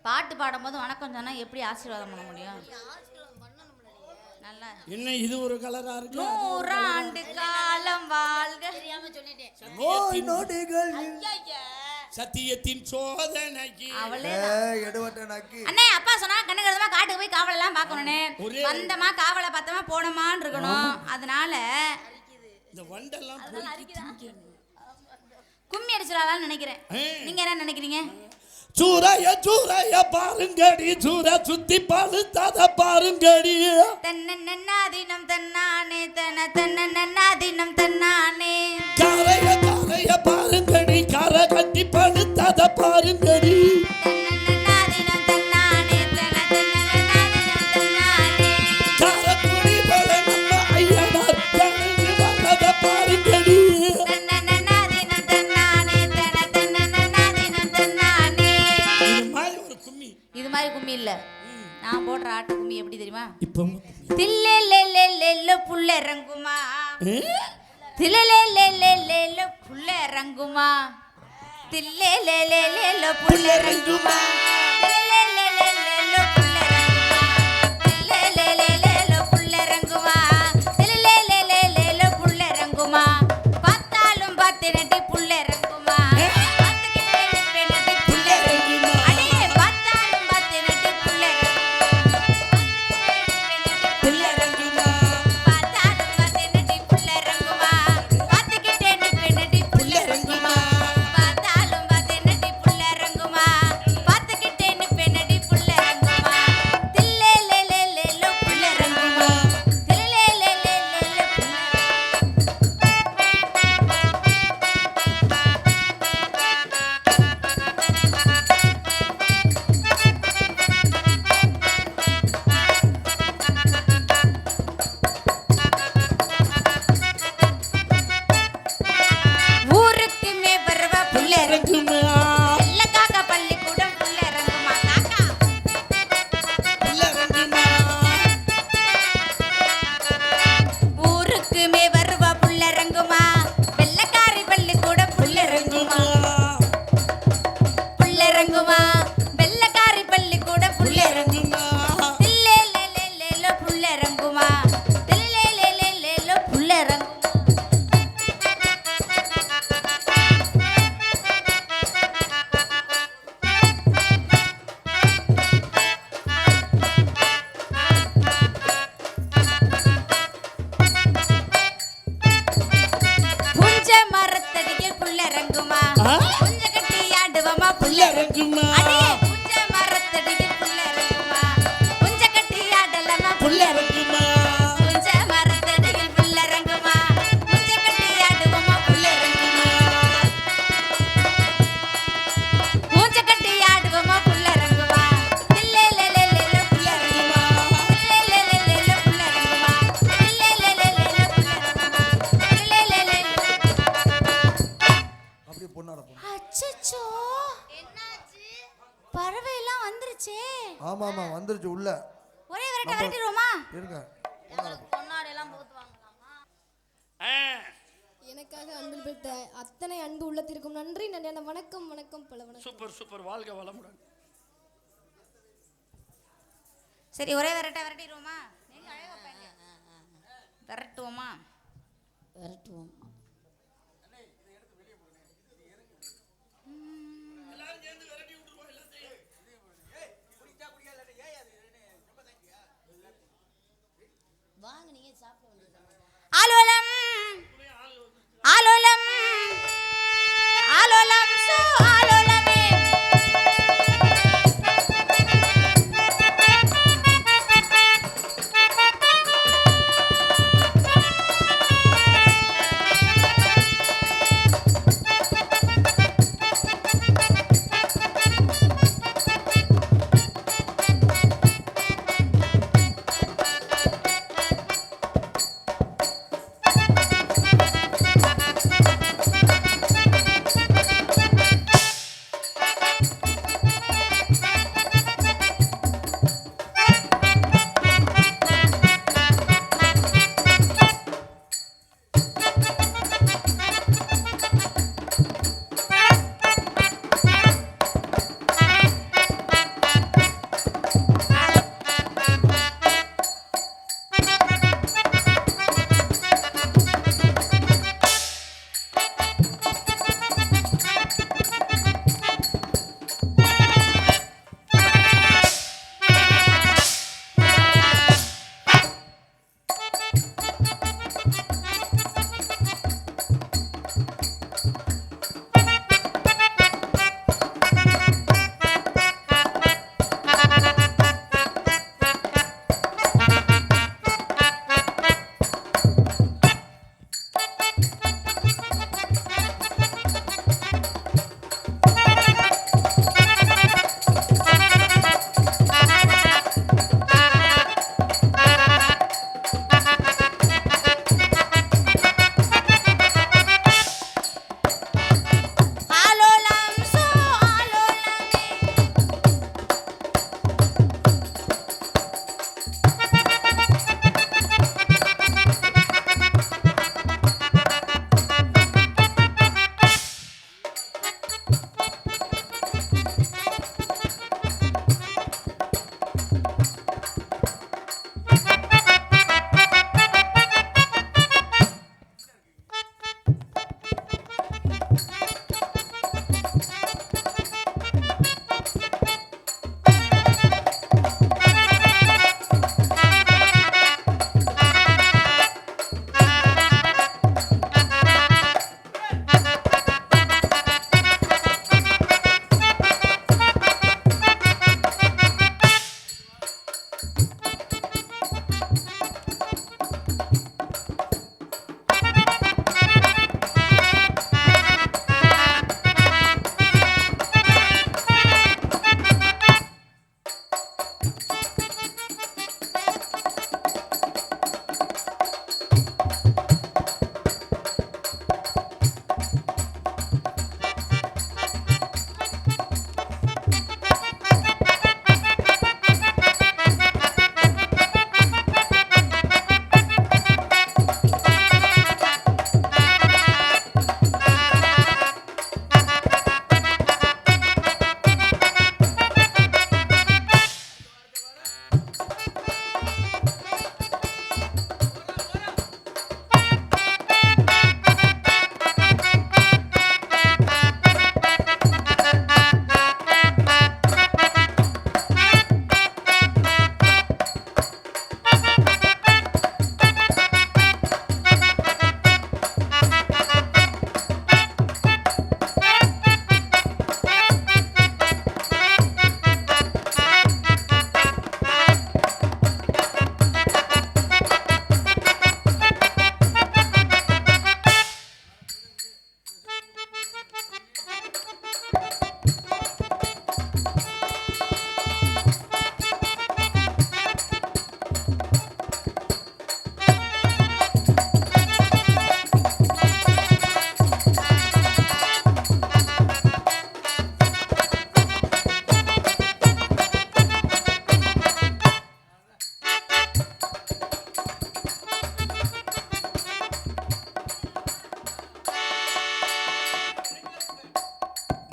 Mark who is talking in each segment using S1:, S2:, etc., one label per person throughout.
S1: பாட்டு பாடும்போது வணக்கம் சொன்னா எப்படி ஆசீர்வாதம் பண்ண முடியும்? நல்லா
S2: என்ன இது ஒரு கலரா இருக்கு.
S1: 100 ஆண்டு காலம் வாழ்க. தெரியாம சொல்லிட்டேன். நோய் நொடிகள்
S2: சத்தியத்தின் சோதனைக்கு
S1: அவளே எடுவட்டனக்கு. அண்ணே அப்பா சொன்னா கண்ணகரதமா காட்டுக்கு போய் காவல் எல்லாம் பார்க்கணும்னே. வந்தமா காவலை பார்த்தமா போனமான்னு இருக்கணும். அதனால
S2: இந்த வண்டெல்லாம்
S1: கும்மி அடிச்சலாம்னு நினைக்கிறேன். நீங்க என்ன நினைக்கிறீங்க?
S2: சூரைய சூரைய பாருங்கடி சூர சுத்தி பாலுத்தாத பாருங்கடி
S1: தன்னன்னாதினம் தன்னானே தன தன்னன்னாதினம் தன்னானே
S2: காரைய காரைய பாருங்கடி கார கட்டி பாலுத்தாத பாருங்கடி
S1: தன்னன்னாதினம் தன்னானே தன தன்னன்னாதினம் தன்னானே
S2: காரக்குடி போல நம்ம ஐயனார் கணக்கு வந்தத பாருங்கடி
S1: இது மாதிரி கும்மி இல்ல, நான் போடுற ஆட்ட கும்மி எப்படி தெரியுமா?
S2: இப்போ
S1: தில்லேலேலேலேல புள்ள இறங்குமா, தில்லேலேலேலேல புள்ள இறங்குமா, தில்லேலேலேல புள்ள இறங்குமா, தில்லேலேலேல புள்ள இறங்குமா, தில்லேலேலேல புள்ள இறங்குமா, பார்த்தாலும் பார்த்து நட்டி புள்ள இறங்குமா, பறவை எல்லாம் வந்துருச்சே.
S3: ஆமா ஆமா வந்துருச்சு உள்ள.
S1: ஒரே விரட்டிடுவோமா?
S3: இருங்க.
S1: பொன்னாடை எல்லாம் போட்டு வாங்கலாமா?
S4: எனக்காக அன்பில் பெற்ற அத்தனை அன்பு உள்ளத்திற்கும் நன்றி. நன்றி. வணக்கம் வணக்கம் பல வணக்கம்.
S2: சூப்பர் சூப்பர், வாழ்க வளமுடன்.
S1: சரி ஒரே விரட்டிடுவோமா? நீங்க அழகா பண்ணு. விரட்டுவோமா? விரட்டுவோம். வாங்க நீங்க சாப்பிட வேண்டியது. ஆலோலம் ஆலோலம் ஆலோலம் சோ ஆலோலமே.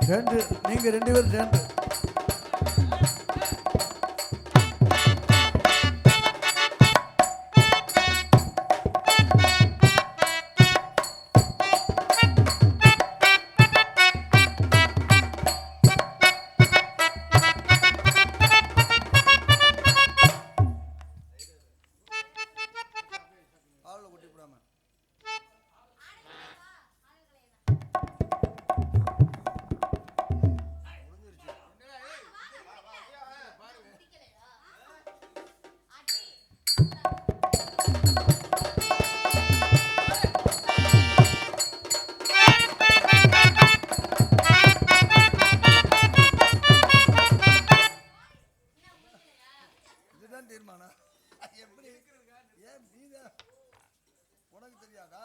S3: சேர்ந்து நீங்க 2 பேரும் சேர்ந்து ஆளு குட்டி போடாம இதுதான் தீர்மானம் எப்படி ஏன் நீதான் உனக்கு தெரியாதா